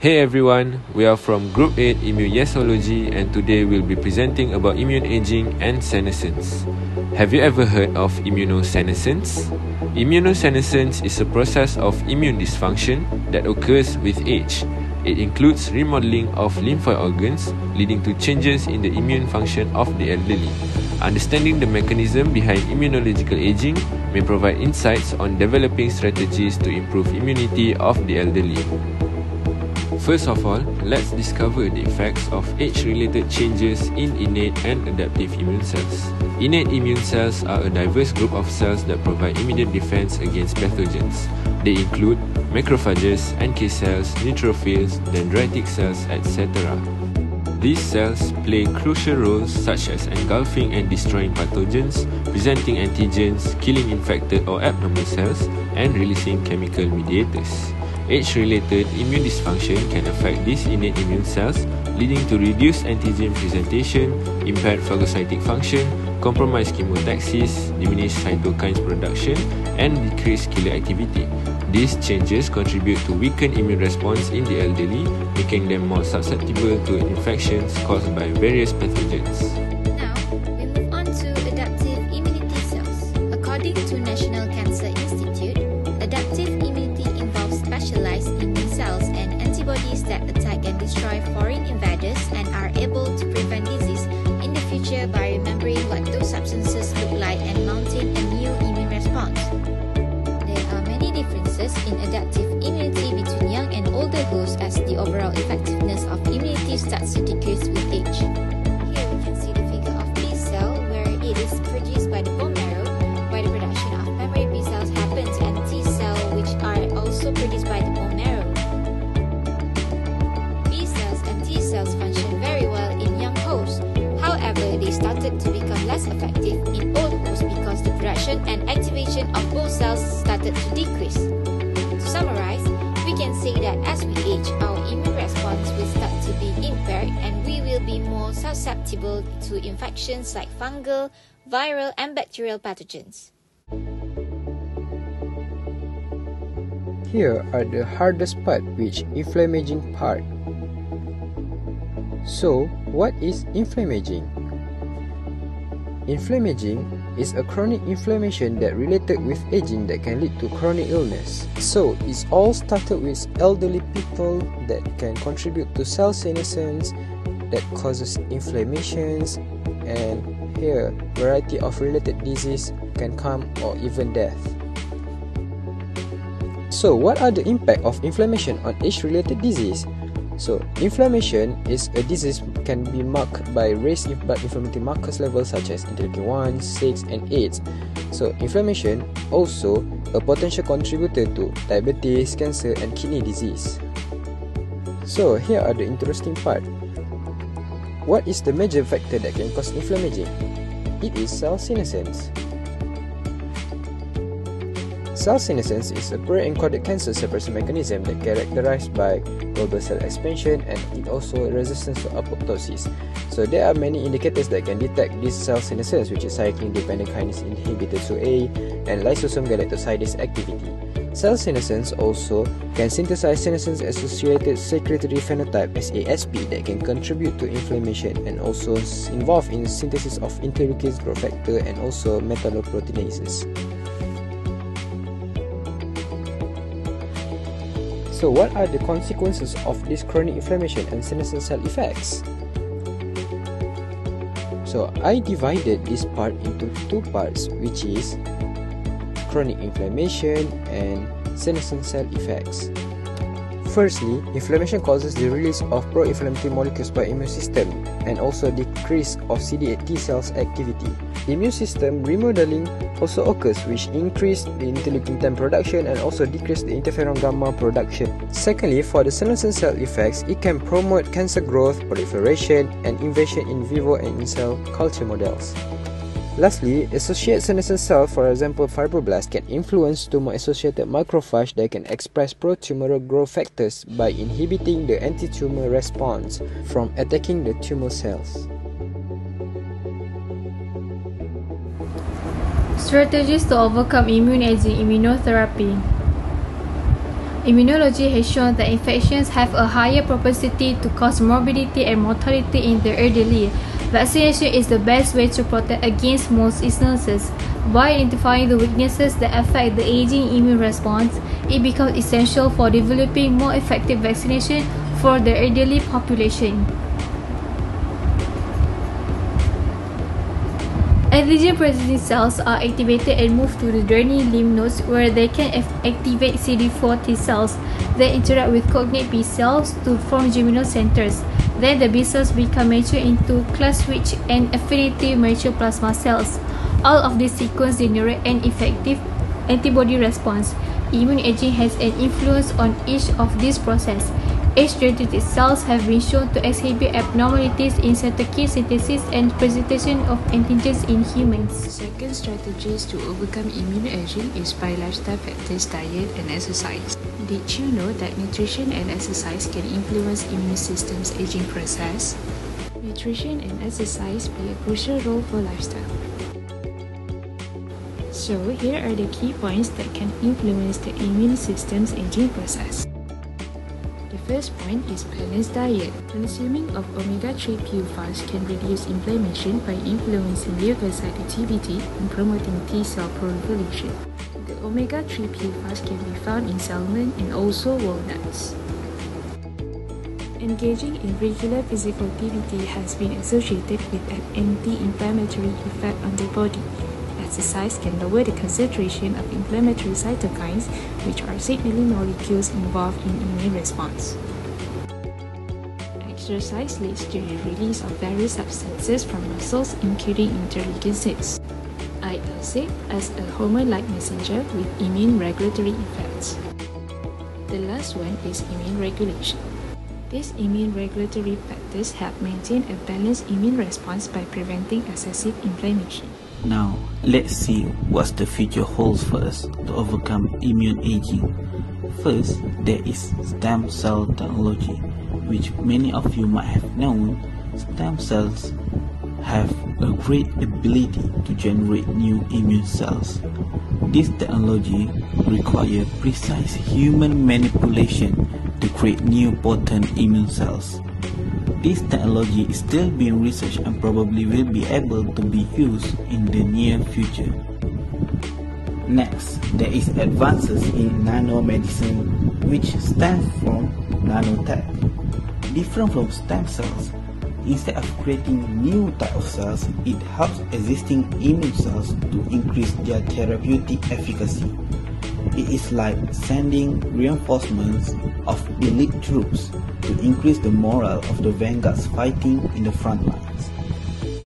Hey everyone, we are from Group 8 Immunosenescence and today we'll be presenting about immune aging and senescence. Have you ever heard of immunosenescence? Immunosenescence is a process of immune dysfunction that occurs with age. It includes remodeling of lymphoid organs, leading to changes in the immune function of the elderly. Understanding the mechanism behind immunological aging may provide insights on developing strategies to improve immunity of the elderly. First of all, let's discover the effects of age-related changes in innate and adaptive immune cells. Innate immune cells are a diverse group of cells that provide immediate defense against pathogens. They include macrophages, NK cells, neutrophils, dendritic cells, etc. These cells play crucial roles such as engulfing and destroying pathogens, presenting antigens, killing infected or abnormal cells, and releasing chemical mediators. Age-related immune dysfunction can affect these innate immune cells, leading to reduced antigen presentation, impaired phagocytic function, compromised chemotaxis, diminished cytokines production, and decreased killer activity. These changes contribute to weakened immune response in the elderly, making them more susceptible to infections caused by various pathogens. Now, we move on to adaptive immunity cells. According to National Cancer Institute, adaptive immunity involves specialized immune cells and antibodies that attack and destroy foreign invaders and are able to prevent disease in the future by remembering what those substances look like and mounting a new immune response. There are many differences in adaptive immunity between young and older hosts as the overall effectiveness of immunity starts to decrease with age. Here we can see the figure of B cell where it is produced by the bone marrow, where the production of memory B cells happens, and T cell which are also produced by the bone marrow. B cells and T cells function very well in young hosts. However, they started to become less effective in old hosts because the production and activation of both cells started to decrease. To summarize, we can say that as we age, our immune response will start to be impaired and we will be more susceptible to infections like fungal, viral, and bacterial pathogens. Here are the hardest part, which inflammaging part. So, what is inflammaging? Inflammaging is a chronic inflammation that related with aging that can lead to chronic illness. So, it's all started with elderly people that can contribute to cell senescence that causes inflammations, and here variety of related disease can come or even death. So, what are the impact of inflammation on age-related disease? So, inflammation is a disease can be marked by raised blood inflammatory markers levels such as interleukin-1, 6, and 8. So, inflammation also a potential contributor to diabetes, cancer, and kidney disease. So, here are the interesting part. What is the major factor that can cause inflammation? It is cell senescence. Cell senescence is a pre-encoded cancer suppression mechanism that characterized by global cell expansion and it also resistance to apoptosis. So there are many indicators that can detect this cell senescence, which is cyclin-dependent kinase inhibitor 2A and lysosome galactosidase activity. Cell senescence also can synthesize senescence-associated secretory phenotype SASP that can contribute to inflammation and also involved in synthesis of interleukins, growth factor, and also metalloproteinases. So what are the consequences of this chronic inflammation and senescent cell effects? So I divided this part into two parts, which is chronic inflammation and senescent cell effects. Firstly, inflammation causes the release of pro-inflammatory molecules by immune system and also decrease of CD8 T cells activity. Immune system remodeling also occurs, which increase the interleukin-10 production and also decrease the interferon gamma production. Secondly, for the senescent cell effects, it can promote cancer growth, proliferation, and invasion in vivo and in cell culture models. Lastly, associated senescent cells, for example fibroblasts, can influence tumor-associated macrophage that can express pro-tumoral growth factors by inhibiting the anti-tumor response from attacking the tumor cells. Strategies to overcome immune aging immunotherapy. Immunology has shown that infections have a higher propensity to cause morbidity and mortality in the elderly. Vaccination is the best way to protect against most illnesses. By identifying the weaknesses that affect the aging immune response, it becomes essential for developing more effective vaccination for the elderly population. Antigen-presenting cells are activated and move to the draining lymph nodes where they can activate CD4 T cells. They interact with cognate B cells to form germinal centers. Then the B cells become mature into class-switch and affinity mature plasma cells. All of this sequence generate an effective antibody response. Immune aging has an influence on each of these processes. Age-related cells have been shown to exhibit abnormalities in cytokine synthesis and presentation of antigens in humans. The second strategy to overcome immune aging is by lifestyle factors, diet and exercise. Did you know that nutrition and exercise can influence immune system's aging process? Nutrition and exercise play a crucial role for lifestyle. So here are the key points that can influence the immune system's aging process. The first point is balanced diet. Consuming of omega-3 pure fats can reduce inflammation by influencing leukocyte activity and promoting T cell proliferation. The omega-3 pure fats can be found in salmon and also walnuts. Engaging in regular physical activity has been associated with an anti-inflammatory effect on the body. Exercise can lower the concentration of inflammatory cytokines, which are signaling molecules involved in immune response. Exercise leads to the release of various substances from muscles, including interleukin-6, IL-6, as a hormone-like messenger with immune regulatory effects. The last one is immune regulation. These immune regulatory factors help maintain a balanced immune response by preventing excessive inflammation. Now, let's see what the future holds for us to overcome immune aging. First, there is stem cell technology, which many of you might have known. Stem cells have a great ability to generate new immune cells. This technology requires precise human manipulation to create new potent immune cells. This technology is still being researched and probably will be able to be used in the near future. Next, there is advances in nanomedicine, which stems from nanotech. Different from stem cells, instead of creating new type of cells, it helps existing immune cells to increase their therapeutic efficacy. It is like sending reinforcements of elite troops to increase the morale of the vanguards fighting in the front lines.